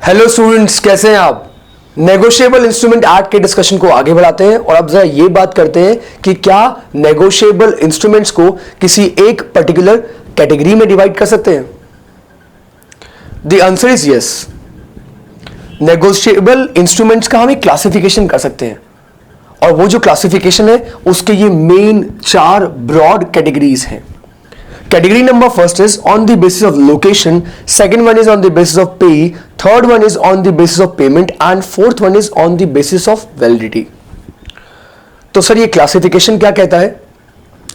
Hello students, कैसे हैं आप। नेगोशिएबल इंस्ट्रूमेंट एक्ट के डिस्कशन को आगे बढ़ाते हैं और अब जरा ये बात करते हैं कि क्या नेगोशिएबल इंस्ट्रूमेंट्स को किसी एक पर्टिकुलर कैटेगरी में डिवाइड कर सकते हैं। The answer is yes. Negotiable instruments का हम एक क्लासिफिकेशन कर सकते हैं और वो जो क्लासिफिकेशन है उसके ये मेन 4 ब्रॉड कैटेगरीज हैं। Category number first is on the basis of location, second one is on the basis of pay, third one is on the basis of payment and fourth one is on the basis of validity. तो sir ये classification क्या कहता है,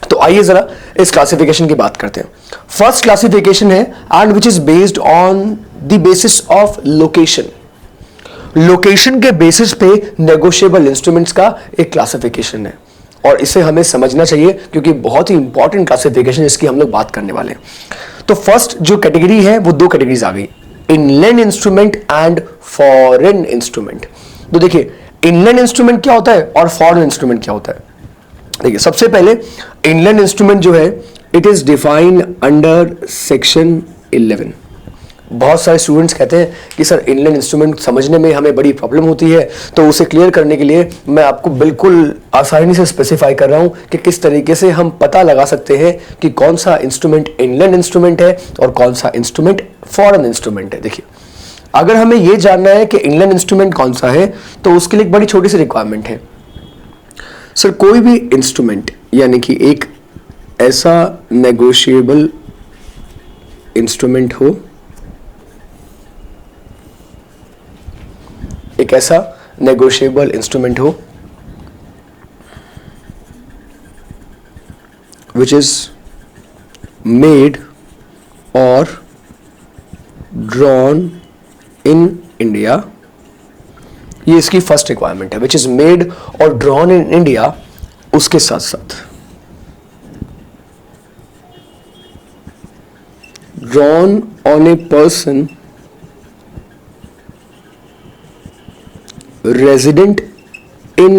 तो आइए जरा इस classification की बात करते हैं। फर्स्ट क्लासिफिकेशन है and which is based on the basis of location. Location के बेसिस पे नेगोशिएबल इंस्ट्रूमेंट्स का एक क्लासिफिकेशन है और इसे हमें समझना चाहिए क्योंकि बहुत ही इंपॉर्टेंट क्लासिफिकेशन इसकी हम लोग बात करने वाले हैं। तो फर्स्ट जो कैटेगरी है वो 2 कैटेगरीज आ गई, inland instrument and foreign instrument. तो देखिए इनलैंड इंस्ट्रूमेंट क्या होता है और फॉरेन इंस्ट्रूमेंट क्या होता है। देखिए सबसे पहले इनलैंड इंस्ट्रूमेंट जो है it is defined under section 11। बहुत सारे स्टूडेंट्स कहते हैं कि सर इनलैंड इंस्ट्रूमेंट समझने में हमें बड़ी प्रॉब्लम होती है, तो उसे क्लियर करने के लिए मैं आपको बिल्कुल आसानी से स्पेसिफाई कर रहा हूं कि किस तरीके से हम पता लगा सकते हैं कि कौन सा इंस्ट्रूमेंट इनलैंड इंस्ट्रूमेंट है और कौन सा इंस्ट्रूमेंट फॉरेन इंस्ट्रूमेंट है। देखिए अगर हमें यह जानना है कि इनलैंड इंस्ट्रूमेंट कौन सा है तो उसके लिए एक बड़ी छोटी सी रिक्वायरमेंट है। सर कोई भी इंस्ट्रूमेंट यानी कि एक ऐसा नेगोशिएबल इंस्ट्रूमेंट हो, एक ऐसा नेगोशिएबल इंस्ट्रूमेंट हो विच इज मेड और ड्रॉन इन इंडिया। ये इसकी फर्स्ट रिक्वायरमेंट है, विच इज मेड और ड्रॉन इन इंडिया। उसके साथ साथ drawn on a person resident in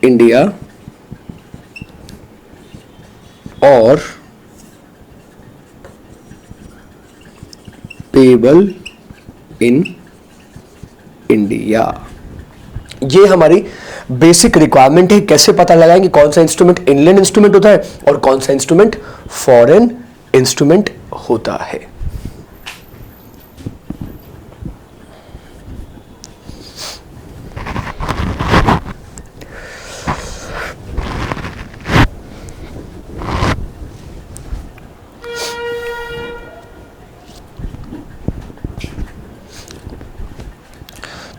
India और पेबल इन इंडिया। ये हमारी बेसिक रिक्वायरमेंट है। कैसे पता लगाएंगे कौन सा इंस्ट्रूमेंट इनलैंड इंस्ट्रूमेंट होता है और कौन सा इंस्ट्रूमेंट फॉरेन इंस्ट्रूमेंट होता है।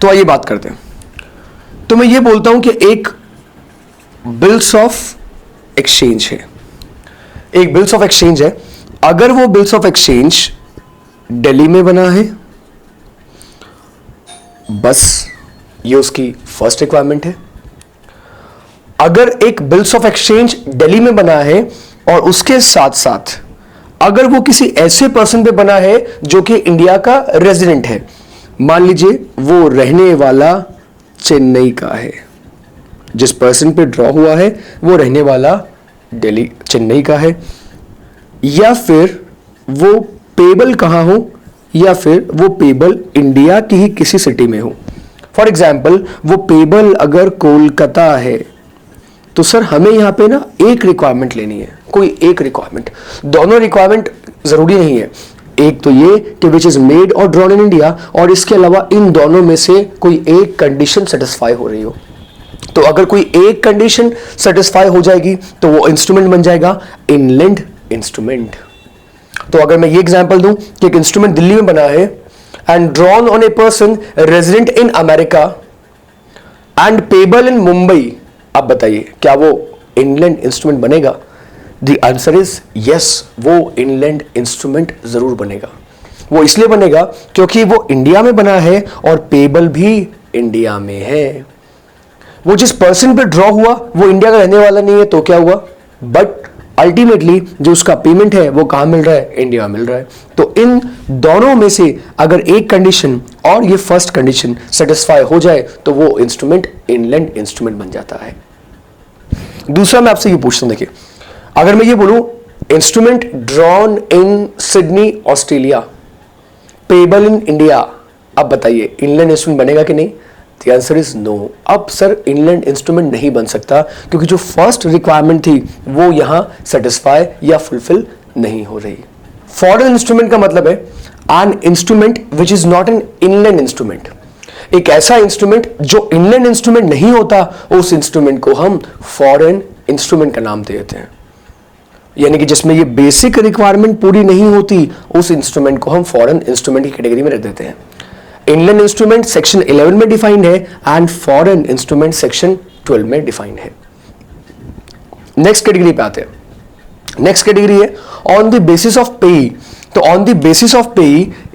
तो आइए बात करते हैं। तो मैं ये बोलता हूं कि एक बिल्स ऑफ एक्सचेंज है, एक बिल्स ऑफ एक्सचेंज है। अगर वो बिल्स ऑफ एक्सचेंज दिल्ली में बना है, बस ये उसकी फर्स्ट रिक्वायरमेंट है। अगर एक बिल्स ऑफ एक्सचेंज दिल्ली में बना है और उसके साथ साथ अगर वो किसी ऐसे पर्सन पे बना है जो कि इंडिया का रेजिडेंट है, मान लीजिए वो रहने वाला चेन्नई का है, जिस पर्सन पे ड्रॉ हुआ है वो रहने वाला दिल्ली चेन्नई का है, या फिर वो पेबल कहाँ हो, या फिर वो पेबल इंडिया की ही किसी सिटी में हो। फॉर एग्जाम्पल वो पेबल अगर कोलकाता है तो सर हमें यहाँ पे ना एक रिक्वायरमेंट लेनी है, कोई एक रिक्वायरमेंट। दोनों रिक्वायरमेंट जरूरी नहीं है, एक तो ये कि विच इज मेड और ड्रॉन इन इंडिया और इसके अलावा इन दोनों में से कोई एक कंडीशन सेटिस्फाई हो रही हो। तो अगर कोई एक कंडीशन सेटिस्फाई हो जाएगी तो वो इंस्ट्रूमेंट बन जाएगा इनलैंड इंस्ट्रूमेंट। तो अगर मैं ये एग्जांपल दूं कि एक इंस्ट्रूमेंट दिल्ली में बना है and drawn on a person resident in America and payable in Mumbai, अब बताइए क्या वो इनलैंड इंस्ट्रूमेंट बनेगा। The answer is yes, वो इनलैंड इंस्ट्रूमेंट जरूर बनेगा। वो इसलिए बनेगा क्योंकि वो इंडिया में बना है और पेबल भी इंडिया में है। वो जिस पर्सन पे ड्रॉ हुआ वो इंडिया का रहने वाला नहीं है, तो क्या हुआ, बट अल्टीमेटली जो उसका पेमेंट है वो कहां मिल रहा है, इंडिया मिल रहा है। तो इन दोनों में से अगर एक कंडीशन और ये फर्स्ट कंडीशन सेटिस्फाई हो जाए तो वो इंस्ट्रूमेंट इनलैंड इंस्ट्रूमेंट बन जाता है। दूसरा मैं आपसे ये पूछता हूं, देखिए अगर मैं ये बोलूं instrument drawn in Sydney Australia, payable in India, अब बताइए इनलैंड इंस्ट्रूमेंट बनेगा कि नहीं? The answer is no. अब सर इनलैंड इंस्ट्रूमेंट नहीं बन सकता क्योंकि जो फर्स्ट रिक्वायरमेंट थी वो यहां सेटिस्फाई या फुलफिल नहीं हो रही। फॉरेन इंस्ट्रूमेंट का मतलब है an instrument which is not an inland instrument. एक ऐसा इंस्ट्रूमेंट जो इनलैंड इंस्ट्रूमेंट नहीं होता, उस इंस्ट्रूमेंट को हम फॉरेन इंस्ट्रूमेंट का नाम देते हैं। यानी कि जिसमें ये बेसिक रिक्वायरमेंट पूरी नहीं होती, उस इंस्ट्रूमेंट को हम फॉरेन इंस्ट्रूमेंट की कैटेगरी में रख देते हैं। इनलैंड इंस्ट्रूमेंट सेक्शन 11 में डिफाइंड है एंड फॉरेन इंस्ट्रूमेंट सेक्शन 12 में डिफाइंड है। नेक्स्ट कैटेगरी पे आते हैं। नेक्स्ट कैटेगरी है ऑन द बेसिस ऑफ पे। तो ऑन द बेसिस ऑफ पे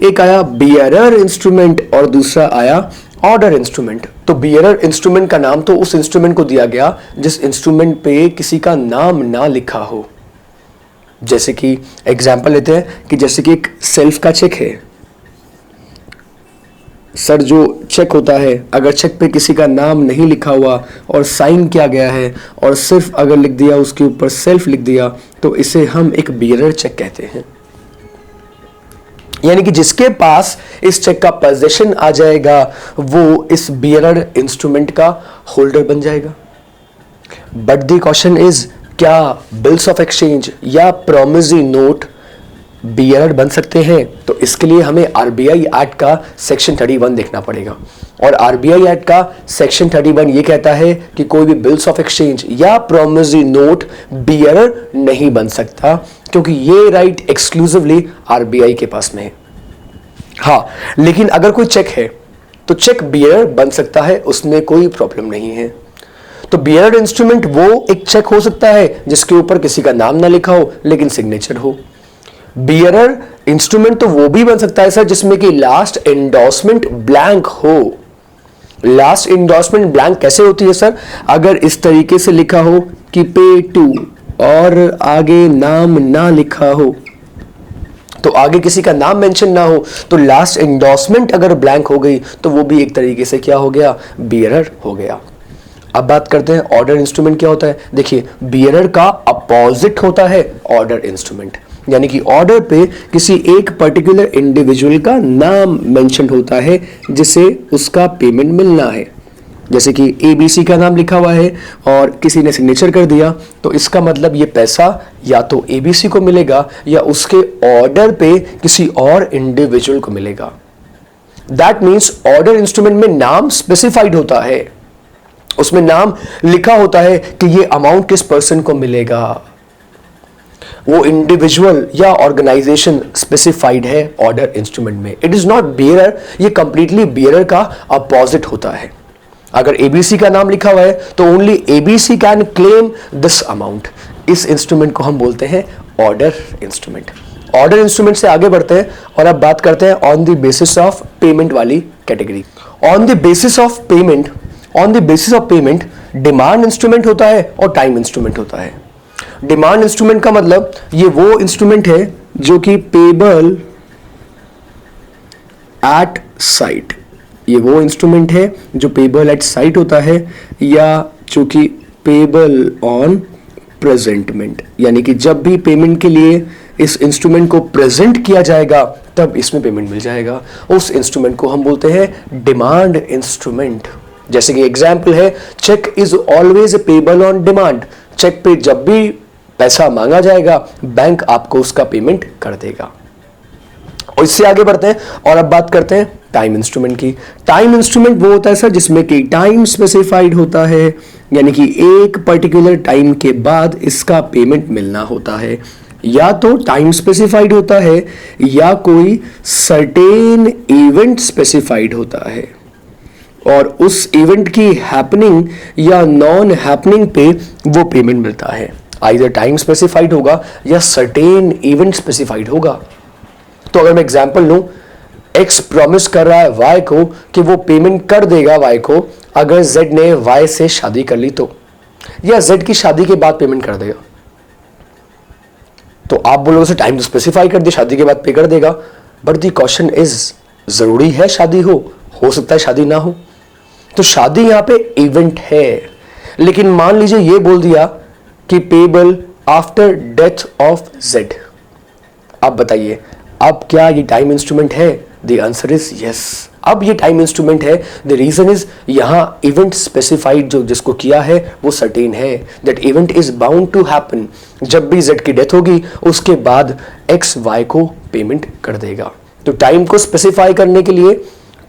एक आया बियरर इंस्ट्रूमेंट और दूसरा आया ऑर्डर इंस्ट्रूमेंट। तो बियरर इंस्ट्रूमेंट का नाम तो उस इंस्ट्रूमेंट को दिया गया जिस इंस्ट्रूमेंट पे किसी का नाम ना लिखा हो। जैसे कि एग्जांपल लेते हैं कि जैसे कि एक सेल्फ का चेक है। सर जो चेक होता है अगर चेक पे किसी का नाम नहीं लिखा हुआ और साइन किया गया है और सिर्फ अगर लिख दिया उसके ऊपर सेल्फ लिख दिया तो इसे हम एक बियरर चेक कहते हैं। यानी कि जिसके पास इस चेक का पोजीशन आ जाएगा वो इस बियरर इंस्ट्रूमेंट का होल्डर बन जाएगा। बट द क्वेश्चन इज क्या बिल्स ऑफ एक्सचेंज या प्रॉमिसरी नोट बियरर बन सकते हैं? तो इसके लिए हमें आरबीआई एक्ट का सेक्शन 31 देखना पड़ेगा। और आरबीआई एक्ट का सेक्शन 31 ये कहता है कि कोई भी बिल्स ऑफ एक्सचेंज या प्रॉमिसरी नोट बियरर नहीं बन सकता क्योंकि ये राइट एक्सक्लूसिवली आरबीआई के पास में है। हाँ, लेकिन अगर कोई चेक है तो चेक बियरर बन सकता है, उसमें कोई प्रॉब्लम नहीं है। तो बियरर इंस्ट्रूमेंट वो एक चेक हो सकता है जिसके ऊपर किसी का नाम ना लिखा हो लेकिन सिग्नेचर हो। बियरर इंस्ट्रूमेंट तो वो भी बन सकता है सर जिसमें कि लास्ट एंडोर्समेंट ब्लैंक हो। लास्ट एंडोर्समेंट ब्लैंक कैसे होती है सर? अगर इस तरीके से लिखा हो कि पे टू और आगे नाम ना लिखा हो, तो आगे किसी का नाम मेंशन ना हो, तो लास्ट एंडोर्समेंट अगर ब्लैंक हो गई तो वो भी एक तरीके से क्या हो गया? बियरर हो गया। अब बात करते हैं ऑर्डर इंस्ट्रूमेंट क्या होता है। देखिए बियरर का अपोजिट होता है ऑर्डर इंस्ट्रूमेंट। यानी कि ऑर्डर पे किसी एक पर्टिकुलर इंडिविजुअल का नाम मेंशन होता है जिसे उसका पेमेंट मिलना है। जैसे कि एबीसी का नाम लिखा हुआ है और किसी ने सिग्नेचर कर दिया तो इसका मतलब ये पैसा या तो एबीसी को मिलेगा या उसके ऑर्डर पे किसी और इंडिविजुअल को मिलेगा। दैट मीन्स ऑर्डर इंस्ट्रूमेंट में नाम स्पेसिफाइड होता है, उसमें नाम लिखा होता है कि ये अमाउंट किस पर्सन को मिलेगा। वो इंडिविजुअल या ऑर्गेनाइजेशन स्पेसिफाइड है ऑर्डर इंस्ट्रूमेंट में। इट इज नॉट बियरर, ये कंप्लीटली बियरर का अपोजिट होता है। अगर एबीसी का नाम लिखा हुआ है तो only ABC can claim this amount. इस इंस्ट्रूमेंट को हम बोलते हैं ऑर्डर इंस्ट्रूमेंट। ऑर्डर इंस्ट्रूमेंट से आगे बढ़ते हैं और अब बात करते हैं on the basis of payment वाली category. On the basis of payment, on the basis of payment demand instrument होता है और टाइम इंस्ट्रूमेंट होता है। डिमांड इंस्ट्रूमेंट का मतलब ये वो इंस्ट्रूमेंट है जो कि पेबल एट साइट, ये वो इंस्ट्रूमेंट है जो पेबल एट साइट होता है या जो कि पेबल ऑन प्रेजेंटमेंट। यानी कि जब भी पेमेंट के लिए इस इंस्ट्रूमेंट को प्रेजेंट किया जाएगा तब इसमें पेमेंट मिल जाएगा। उस इंस्ट्रूमेंट को हम बोलते हैं डिमांड इंस्ट्रूमेंट। जैसे कि एग्जाम्पल है cheque is always payable on demand. Cheque पे जब भी पैसा मांगा जाएगा बैंक आपको उसका पेमेंट कर देगा। और इससे आगे बढ़ते हैं और अब बात करते हैं टाइम इंस्ट्रूमेंट की। टाइम इंस्ट्रूमेंट वो होता है सर जिसमें कि टाइम स्पेसिफाइड होता है, यानी कि एक पर्टिकुलर टाइम के बाद इसका पेमेंट मिलना होता है। या तो टाइम स्पेसिफाइड होता है या कोई सर्टेन इवेंट स्पेसिफाइड होता है और उस इवेंट की हैपनिंग या नॉन हैपनिंग पे वो पेमेंट मिलता है। आइदर टाइम स्पेसिफाइड होगा या सर्टेन इवेंट स्पेसिफाइड होगा। तो अगर मैं एग्जांपल लूं, एक्स प्रॉमिस कर रहा है वाई को कि वो पेमेंट कर देगा वाई को अगर जेड ने वाई से शादी कर ली तो, या जेड की शादी के बाद पेमेंट कर देगा। तो आप बोलोगे से टाइम तो स्पेसिफाई कर दिया, शादी के बाद पे कर देगा, बट द क्वेश्चन इज जरूरी है शादी हो सकता है शादी ना हो। तो शादी यहां पे इवेंट है, लेकिन मान लीजिए ये बोल दिया कि payable after death of Z. अब बताइए अब क्या ये टाइम इंस्ट्रूमेंट है? The answer is yes. अब ये टाइम इंस्ट्रूमेंट है, द रीजन इज यहाँ इवेंट स्पेसिफाइड जो जिसको किया है वो सर्टेन है, that event is bound to happen. जब भी जेड की डेथ होगी उसके बाद एक्स वाई को पेमेंट कर देगा। तो टाइम को स्पेसिफाई करने के लिए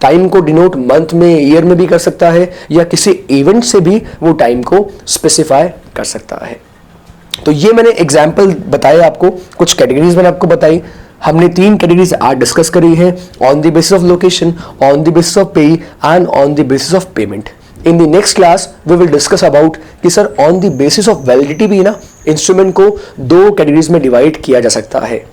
टाइम को डिनोट मंथ में, ईयर में भी कर सकता है, या किसी इवेंट से भी वो टाइम को स्पेसिफाई कर सकता है। तो ये मैंने एग्जाम्पल बताया आपको, कुछ कैटेगरीज मैंने आपको बताई। हमने 3 कैटेगरीज आज डिस्कस करी है, on the basis of location, on the basis of pay and on the basis of payment. In the next class we will discuss about कि sir on the basis of validity भी ना instrument को 2 categories में divide किया जा सकता है।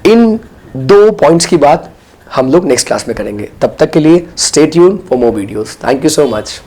इन 2 points की बात हम लोग नेक्स्ट क्लास में करेंगे। तब तक के लिए stay tune for more videos. Thank you so much.